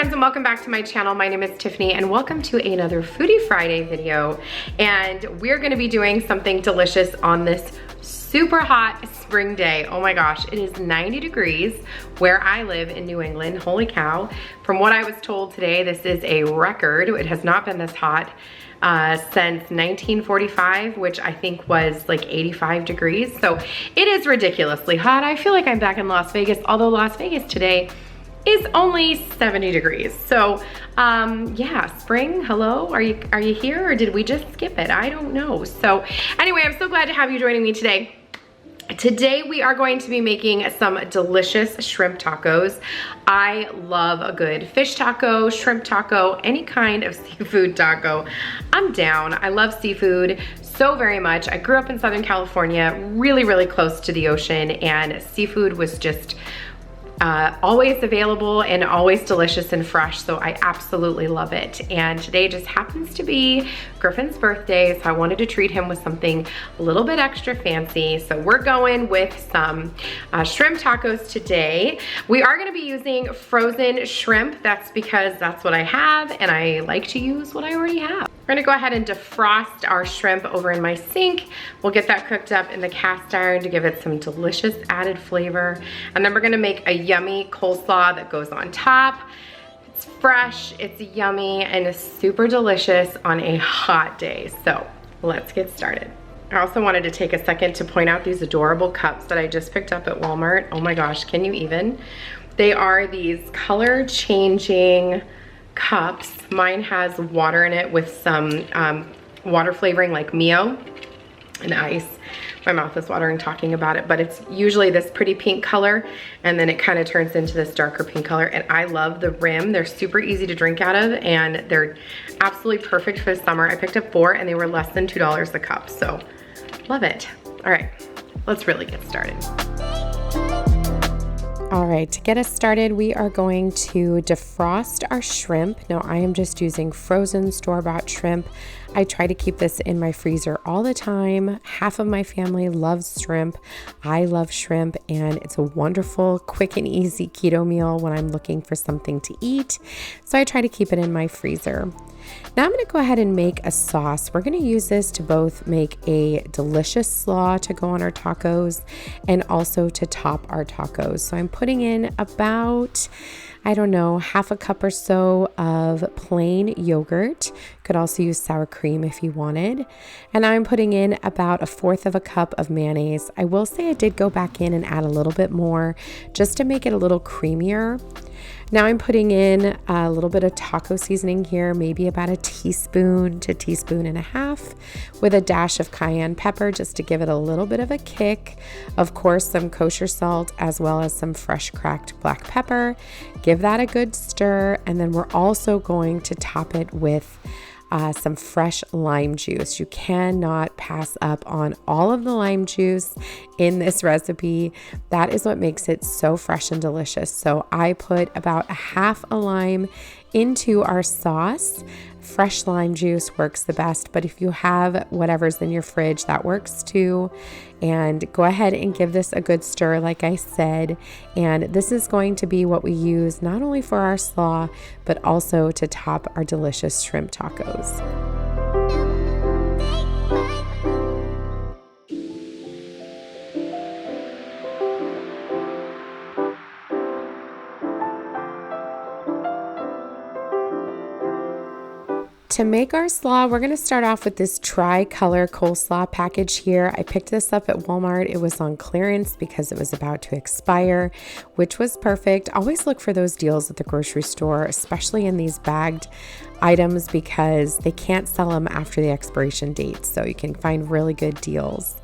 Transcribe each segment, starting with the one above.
friends, and welcome back to my channel. My name is Tiffany and welcome to another Foodie Friday video. And we're gonna be doing something delicious on this super hot spring day. Oh my gosh, it is 90 degrees where I live in New England. Holy cow. From what I was told today, this is a record. It has not been this hot since 1945, which I think was like 85 degrees. So it is ridiculously hot. I feel like I'm back in Las Vegas, although Las Vegas today is only 70 degrees. So yeah, spring, hello, are you here, or did we just skip it? I don't know. So anyway, I'm so glad to have you joining me today. Today we are going to be making some delicious shrimp tacos. I love a good fish taco, shrimp taco, any kind of seafood taco. I'm down. I love seafood so very much. I grew up in Southern California, really close to the ocean, and seafood was just always available and always delicious and fresh, so I absolutely love it. And today just happens to be Griffin's birthday, so I wanted to treat him with something a little bit extra fancy. So we're going with some shrimp tacos today. We are going to be using frozen shrimp. That's because that's what I have, and I like to use what I already have. We're gonna go ahead and defrost our shrimp over in my sink. We'll get that cooked up in the cast iron to give it some delicious added flavor. And then we're gonna make a yummy coleslaw that goes on top. It's fresh, it's yummy, and it's super delicious on a hot day. So let's get started. I also wanted to take a second to point out these adorable cups that I just picked up at Walmart. Oh my gosh, can you even? They are these color changing cups. Mine has water in it with some water flavoring like Mio and ice. My mouth is watering talking about it, but it's usually this pretty pink color, and then it kind of turns into this darker pink color. And I love the rim. They're super easy to drink out of, and they're absolutely perfect for the summer. I picked up 4 and they were less than $2 a cup, so love it. All right, let's really get started. All right, to get us started, we are going to defrost our shrimp. Now, I am just using frozen store-bought shrimp. I try to keep this in my freezer all the time. Half of my family loves shrimp. I love shrimp, and it's a wonderful, quick and easy keto meal when I'm looking for something to eat. So I try to keep it in my freezer. Now I'm going to go ahead and make a sauce. We're going to use this to both make a delicious slaw to go on our tacos and also to top our tacos. So I'm putting in about, I don't know, half a cup or so of plain yogurt. Could also use sour cream if you wanted. And I'm putting in about 1/4 cup of mayonnaise. I will say I did go back in and add a little bit more just to make it a little creamier. Now I'm putting in a little bit of taco seasoning here, maybe about a teaspoon to teaspoon and a half, with a dash of cayenne pepper just to give it a little bit of a kick. Of course, some kosher salt as well as some fresh cracked black pepper. Give that a good stir, and then we're also going to top it with some fresh lime juice. You cannot pass up on all of the lime juice in this recipe. That is what makes it so fresh and delicious. So I put about 1/2 lime into our sauce. Fresh lime juice works the best, but if you have whatever's in your fridge, that works too. And go ahead and give this a good stir, like I said. And this is going to be what we use not only for our slaw, but also to top our delicious shrimp tacos. To make our slaw, we're going to start off with this tri-color coleslaw package here. I picked this up at Walmart. It was on clearance because it was about to expire, which was perfect. Always look for those deals at the grocery store, especially in these bagged items, because they can't sell them after the expiration date. So you can find really good deals.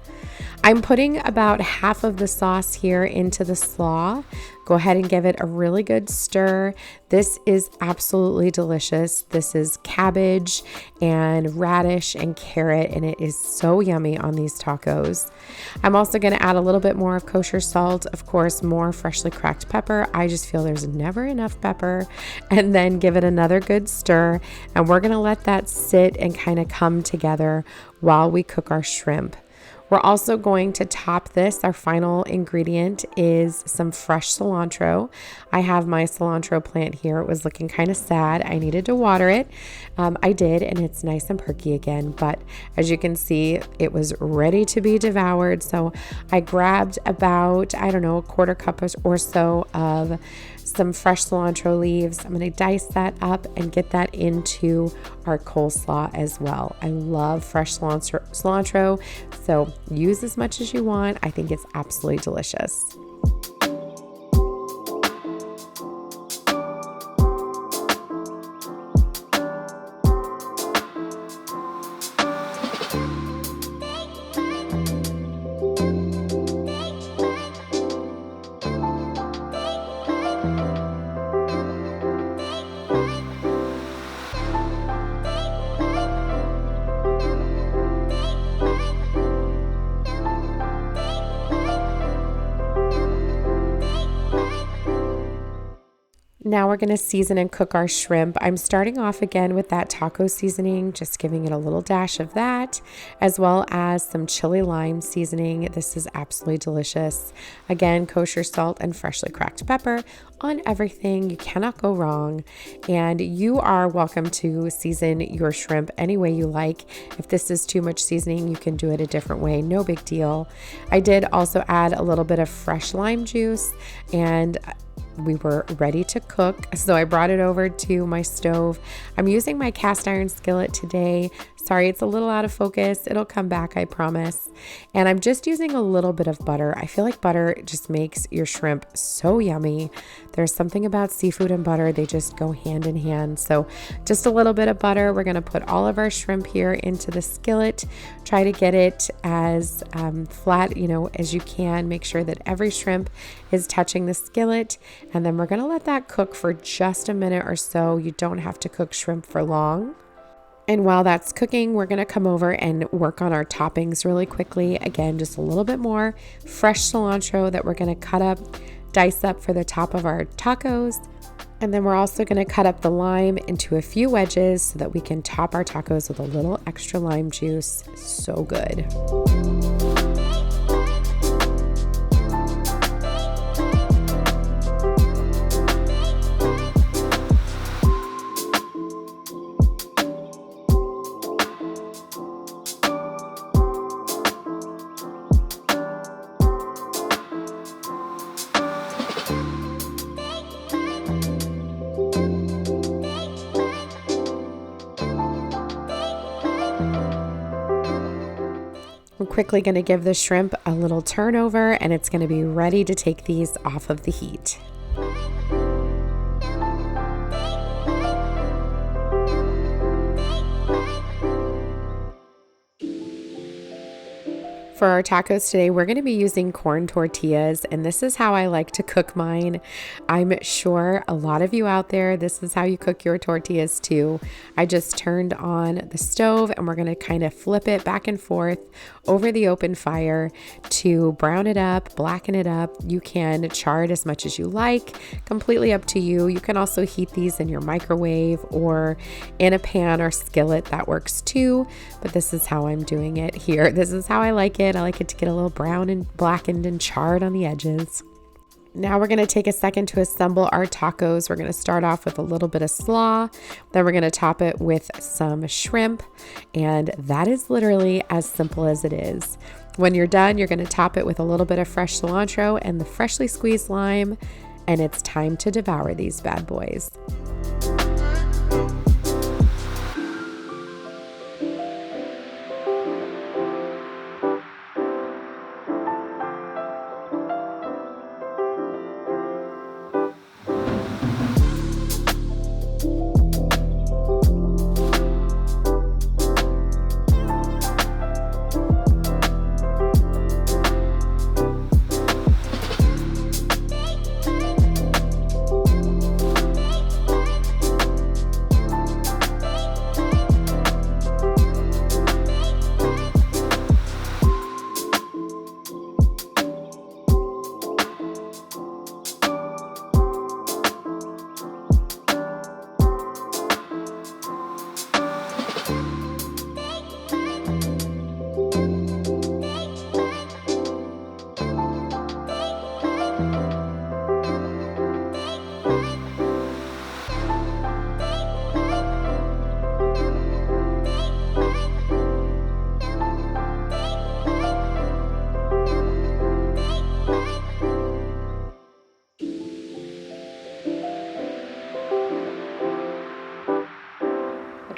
I'm putting about half of the sauce here into the slaw. Go ahead and give it a really good stir. This is absolutely delicious. This is cabbage and radish and carrot, and it is so yummy on these tacos. I'm also going to add a little bit more of kosher salt, of course, more freshly cracked pepper. I just feel there's never enough pepper. And then give it another good stir, and we're going to let that sit and kind of come together while we cook our shrimp. We're also going to top this. Our final ingredient is some fresh cilantro. I have my cilantro plant here. It was looking kind of sad. I needed to water it. I did, and it's nice and perky again. But as you can see, it was ready to be devoured. So I grabbed about, I don't know, a quarter cup or so of some fresh cilantro leaves. I'm going to dice that up and get that into our coleslaw as well. I love fresh cilantro, so use as much as you want. I think it's absolutely delicious. Now we're going to season and cook our shrimp. I'm starting off again with that taco seasoning, just giving it a little dash of that, as well as some chili lime seasoning. This is absolutely delicious. Again, kosher salt and freshly cracked pepper on everything. You cannot go wrong. And you are welcome to season your shrimp any way you like. If this is too much seasoning, you can do it a different way. No big deal. I did also add a little bit of fresh lime juice, and we were ready to cook. So I brought it over to my stove. I'm using my cast iron skillet today. Sorry, it's a little out of focus. It'll come back, I promise. And I'm just using a little bit of butter. I feel like butter just makes your shrimp so yummy. There's something about seafood and butter. They just go hand in hand. So just a little bit of butter. We're going to put all of our shrimp here into the skillet. Try to get it as flat, as you can. Make sure that every shrimp is touching the skillet. And then we're going to let that cook for just a minute or so. You don't have to cook shrimp for long. And while that's cooking, we're going to come over and work on our toppings really quickly. Again, just a little bit more fresh cilantro that we're going to cut up, dice up for the top of our tacos. And then we're also going to cut up the lime into a few wedges so that we can top our tacos with a little extra lime juice. So good. We're quickly going to give the shrimp a little turnover, and it's going to be ready to take these off of the heat. For our tacos today, we're going to be using corn tortillas, and this is how I like to cook mine. I'm sure a lot of you out there, this is how you cook your tortillas too. I just turned on the stove, and we're going to kind of flip it back and forth over the open fire to brown it up, blacken it up. You can char it as much as you like, completely up to you. You can also heat these in your microwave or in a pan or skillet. That works too, but this is how I'm doing it here. This is how I like it. I like it to get a little brown and blackened and charred on the edges. Now we're going to take a second to assemble our tacos. We're going to start off with a little bit of slaw. Then we're going to top it with some shrimp. And that is literally as simple as it is. When you're done, you're going to top it with a little bit of fresh cilantro and the freshly squeezed lime. And it's time to devour these bad boys.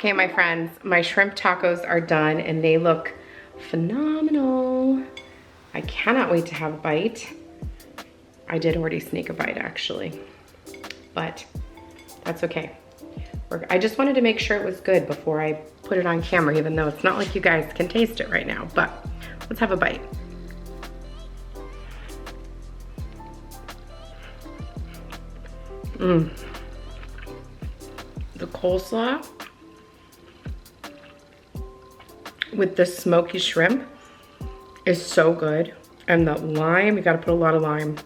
Okay, my friends, my shrimp tacos are done and they look phenomenal. I cannot wait to have a bite. I did already sneak a bite actually, but that's okay. I just wanted to make sure it was good before I put it on camera, even though it's not like you guys can taste it right now, but let's have a bite. The coleslaw with the smoky shrimp is so good. And the lime, you gotta put a lot of lime.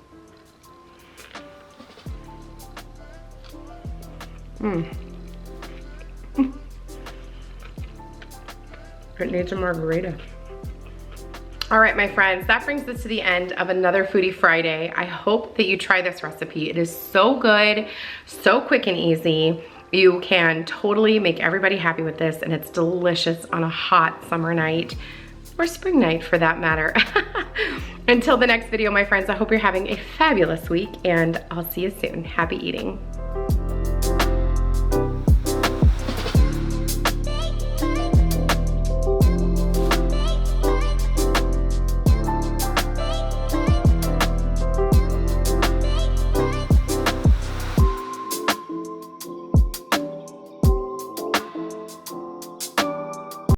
It needs a margarita. All right, my friends, that brings us to the end of another Foodie Friday. I hope that you try this recipe. It is so good, so quick and easy. You can totally make everybody happy with this, and it's delicious on a hot summer night, or spring night for that matter. Until the next video, my friends, I hope you're having a fabulous week, and I'll see you soon. Happy eating.